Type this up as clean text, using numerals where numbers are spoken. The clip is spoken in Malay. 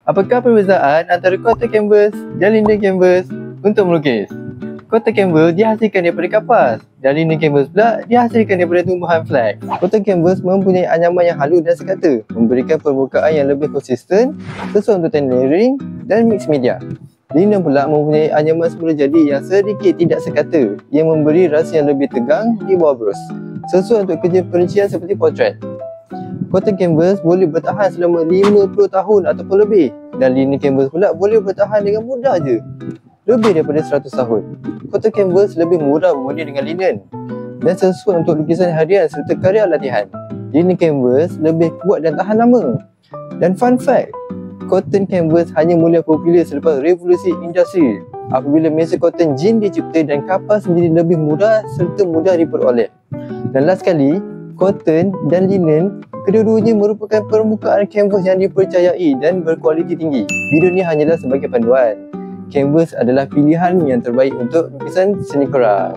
Apakah perbezaan antara cotton canvas dan linen canvas untuk melukis? Cotton canvas dihasilkan daripada kapas dan linen canvas pula dihasilkan daripada tumbuhan flax. Cotton canvas mempunyai anyaman yang halus dan sekata, memberikan permukaan yang lebih konsisten sesuai untuk tan layering dan mix media. Linen pula mempunyai anyaman semula jadi yang sedikit tidak sekata, yang memberi rasa yang lebih tegang di bawah brush, sesuai untuk kerja perincian seperti potret. Cotton canvas boleh bertahan selama 50 tahun ataupun lebih, dan linen canvas pula boleh bertahan dengan mudah je lebih daripada 100 tahun. Cotton canvas lebih murah berbanding dengan linen dan sesuai untuk lukisan harian serta karya latihan. Linen canvas lebih kuat dan tahan lama. Dan fun fact, cotton canvas hanya mula popular selepas revolusi industri apabila mesin cotton gin dicipta dan kapas menjadi lebih murah serta mudah diperoleh. Dan last sekali, cotton dan linen kedua-duanya merupakan permukaan canvas yang dipercayai dan berkualiti tinggi. Video ni hanyalah sebagai panduan. Canvas adalah pilihan yang terbaik untuk lukisan seni korang.